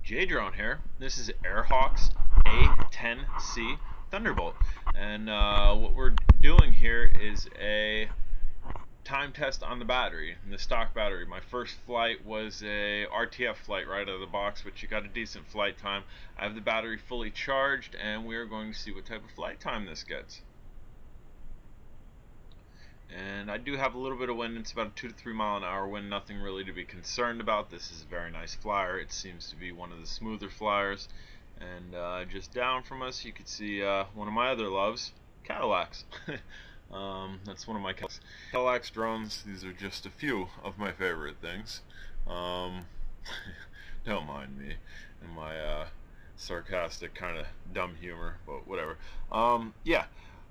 J-Drone here. This is Airhawk's A10C Thunderbolt. And what we're doing here is a time test on the battery, the stock battery. My first flight was a RTF flight right out of the box, which you got a decent flight time. I have the battery fully charged, and we are going to see what type of flight time this gets. And I do have a little bit of wind. It's about a 2 to 3 mile an hour wind, nothing really to be concerned about. This is a very nice flyer. It seems to be one of the smoother flyers. And just down from us you can see one of my other loves, Cadillacs. That's one of my Cadillacs drones. These are just a few of my favorite things. Don't mind me and my sarcastic kind of dumb humor, but whatever. Yeah.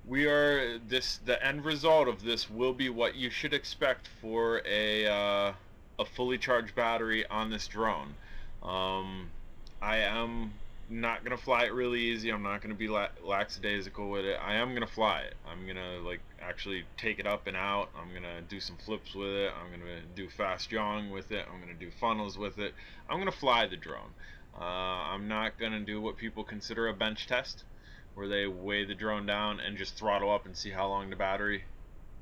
The end result of this will be what you should expect for a fully charged battery on this drone. I am not gonna fly it really easy. I'm not gonna be lackadaisical with it. I am gonna fly it. I'm gonna actually take it up and out. I'm gonna do some flips with it. I'm gonna do fast yawing with it. I'm gonna do funnels with it. I'm gonna fly the drone. I'm not gonna do what people consider a bench test, where they weigh the drone down and just throttle up and see how long the battery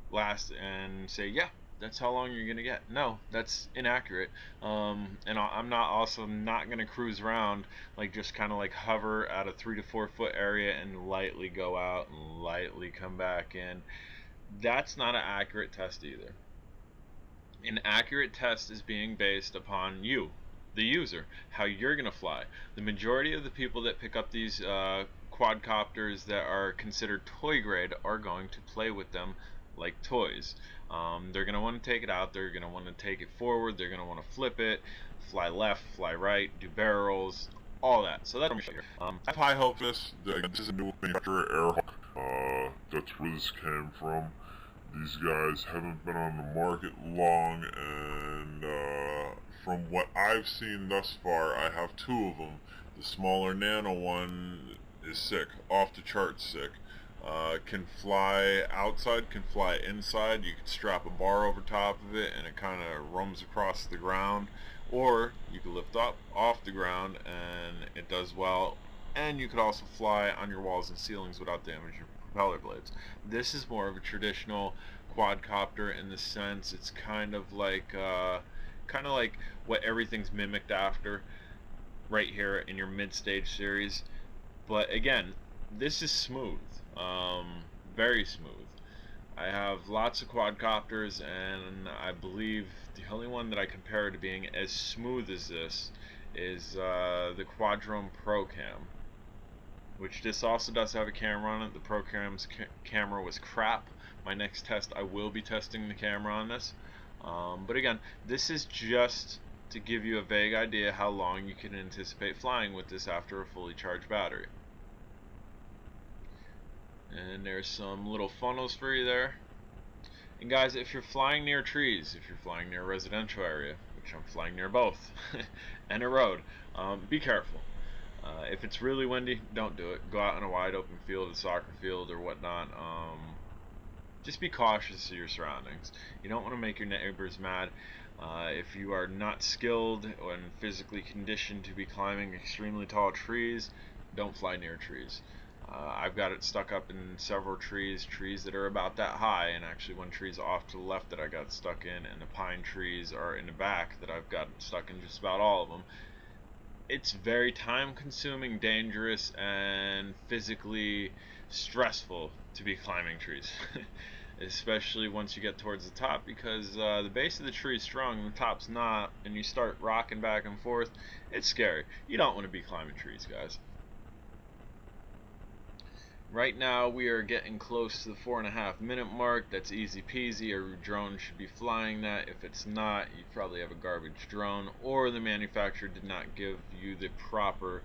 lasts and say, yeah, that's how long you're gonna get. No, that's inaccurate. And I'm not gonna cruise around, just kind of hover at a 3 to 4 foot area and lightly go out and lightly come back in. That's not an accurate test either. An accurate test is being based upon you, the user, how you're gonna fly. The majority of the people that pick up these quadcopters that are considered toy grade are going to play with them like toys. They're going to want to take it out, they're going to want to take it forward, they're going to want to flip it, fly left, fly right, do barrels, all that. So that's I have high hopes. This is a new manufacturer, Airhawk. That's where this came from. These guys haven't been on the market long, and from what I've seen thus far, I have two of them. The smaller nano one is sick, off the charts sick. Can fly outside, can fly inside. You can strap a bar over top of it and it kind of roams across the ground, or you can lift up off the ground and it does well, and you could also fly on your walls and ceilings without damaging your propeller blades. This is more of a traditional quadcopter in the sense it's kind of like what everything's mimicked after right here in your mid-stage series. But again, this is smooth, very smooth. I have lots of quadcopters, and I believe the only one that I compare to being as smooth as this is the Quadrone Pro Cam, which this also does have a camera on it. The Pro Cam's camera was crap. My next test, I will be testing the camera on this. But again, this is just to give you a vague idea how long you can anticipate flying with this after a fully charged battery. And there's some little funnels for you there. And guys, if you're flying near trees, if you're flying near a residential area, which I'm flying near both, and a road, be careful. If it's really windy, don't do it. Go out in a wide open field, a soccer field or whatnot. Just be cautious of your surroundings. You don't want to make your neighbors mad. If you are not skilled and physically conditioned to be climbing extremely tall trees, don't fly near trees. I've got it stuck up in several trees that are about that high, and actually one tree's off to the left that I got stuck in, and the pine trees are in the back that I've got stuck in just about all of them. It's very time consuming, dangerous, and physically stressful to be climbing trees. Especially once you get towards the top, because the base of the tree is strong and the top's not, and you start rocking back and forth. It's scary. You don't want to be climbing trees, guys. Right now we are getting close to the 4.5 minute mark. That's easy peasy. Your drone should be flying that. If it's not, you probably have a garbage drone, or the manufacturer did not give you the proper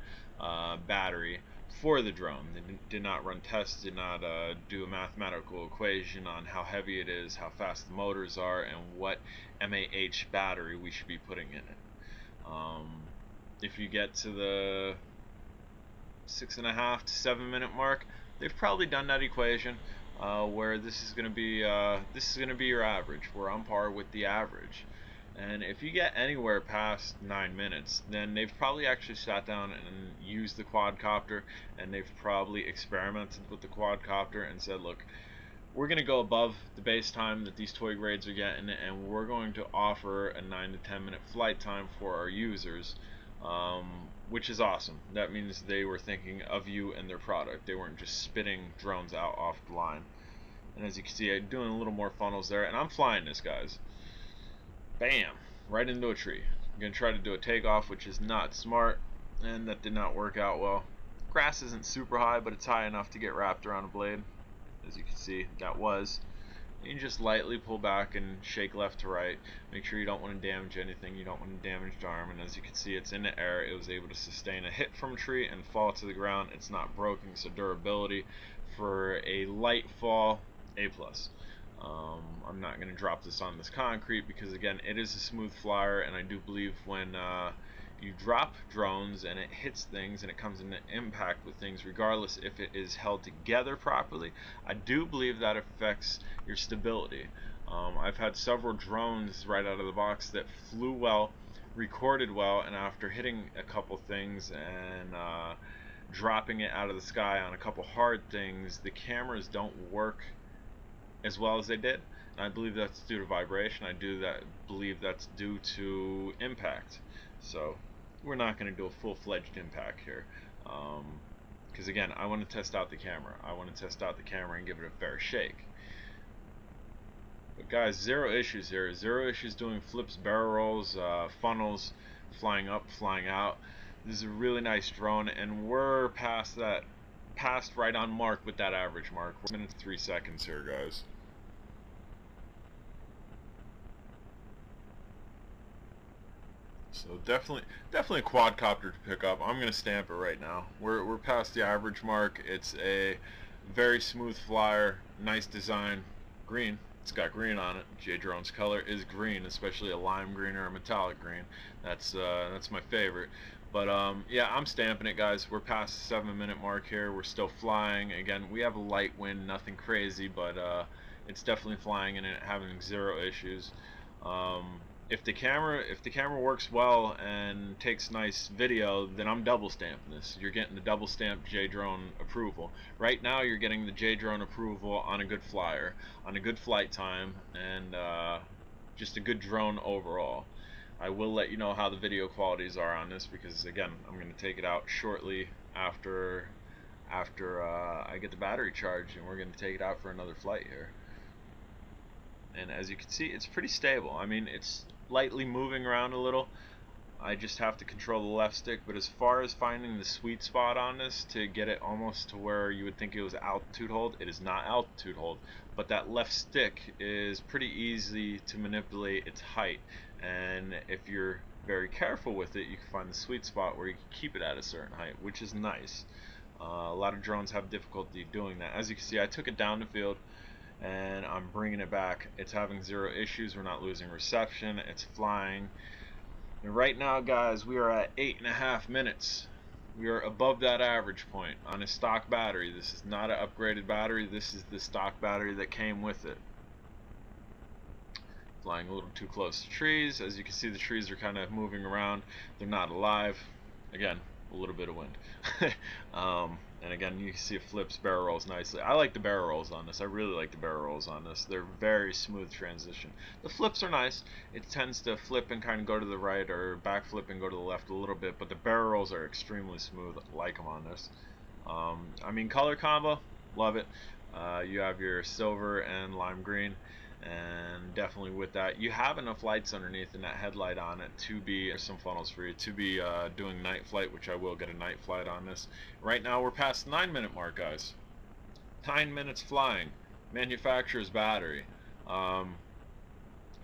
battery for the drone. They did not run tests, did not do a mathematical equation on how heavy it is, how fast the motors are, and what mAh battery we should be putting in it. If you get to the 6.5 to 7 minute mark, they've probably done that equation where this is going to be your average. We're on par with the average. And if you get anywhere past 9 minutes, then they've probably actually sat down and used the quadcopter, and they've probably experimented with the quadcopter and said, look, we're going to go above the base time that these toy grades are getting, and we're going to offer a 9 to 10 minute flight time for our users, which is awesome. That means they were thinking of you and their product. They weren't just spitting drones out off the line. And as you can see, I'm doing a little more funnels there, and I'm flying this, guys. Bam! Right into a tree. I'm going to try to do a takeoff, which is not smart, and that did not work out well. Grass isn't super high, but it's high enough to get wrapped around a blade. As you can see, that was. You can just lightly pull back and shake left to right. Make sure you don't want to damage anything. You don't want to damage the arm. And as you can see, it's in the air. It was able to sustain a hit from a tree and fall to the ground. It's not broken, so durability for a light fall, A+. I'm not going to drop this on this concrete because, again, it is a smooth flyer, and I do believe when you drop drones and it hits things and it comes into impact with things, regardless if it is held together properly, I do believe that affects your stability. I've had several drones right out of the box that flew well, recorded well, and after hitting a couple things and dropping it out of the sky on a couple hard things, the cameras don't work as well as they did. And I believe that's due to vibration. I believe that's due to impact. So we're not going to do a full-fledged impact here, because again, I want to test out the camera. I want to test out the camera and give it a fair shake. But guys, zero issues here. Zero issues doing flips, barrel rolls, funnels, flying up, flying out. This is a really nice drone, and we're past right on mark with that average mark. We're 1 minute 3 seconds here, guys. So definitely a quadcopter to pick up. I'm gonna stamp it right now. We're past the average mark. It's a very smooth flyer, nice design, green. It's got green on it. J-Drone's color is green, especially a lime green or a metallic green. That's my favorite. But yeah, I'm stamping it, guys. We're past the 7 minute mark here. We're still flying. Again, we have a light wind, nothing crazy, but it's definitely flying and having zero issues. If the camera works well and takes nice video, then I'm double stamping this. You're getting the double stamp J-Drone approval. Right now you're getting the J-Drone approval on a good flyer, on a good flight time, and just a good drone overall. I will let you know how the video qualities are on this, because again, I'm going to take it out shortly after I get the battery charged, and we're going to take it out for another flight here. And as you can see, it's pretty stable. I mean, it's lightly moving around a little. I just have to control the left stick, but as far as finding the sweet spot on this to get it almost to where you would think it was altitude hold, it is not altitude hold, but that left stick is pretty easy to manipulate its height, and if you're very careful with it, you can find the sweet spot where you can keep it at a certain height, which is nice. A lot of drones have difficulty doing that. As you can see, I took it down the field and I'm bringing it back. It's having zero issues. We're not losing reception. It's flying. And right now, guys, we are at 8.5 minutes. We are above that average point on a stock battery. This is not an upgraded battery. This is the stock battery that came with it. Flying a little too close to trees. As you can see, the trees are kind of moving around. They're not alive. Again, a little bit of wind. And again, you can see it flips, barrel rolls nicely. I like the barrel rolls on this. I really like the barrel rolls on this. They're very smooth transition. The flips are nice. It tends to flip and kind of go to the right, or back flip and go to the left a little bit, but the barrel rolls are extremely smooth. I like them on this. I mean, color combo, love it. You have your silver and lime green, and definitely with that, you have enough lights underneath and that headlight on it to be, there's some funnels for you, to be doing night flight, which I will get a night flight on this. Right now we're past the 9 minute mark, guys. 9 minutes flying. Manufacturer's battery.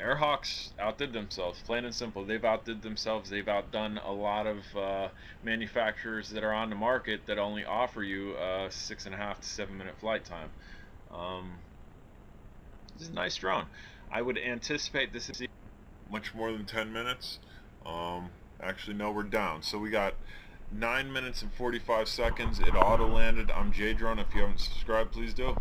Airhawks outdid themselves, plain and simple. They've outdid themselves. They've outdone a lot of manufacturers that are on the market that only offer you a 6.5 to 7 minute flight time. This is a nice drone. I would anticipate this is much more than 10 minutes. Actually, no, we're down. So we got 9 minutes and 45 seconds. It auto landed. I'm J-Drone. If you haven't subscribed, please do.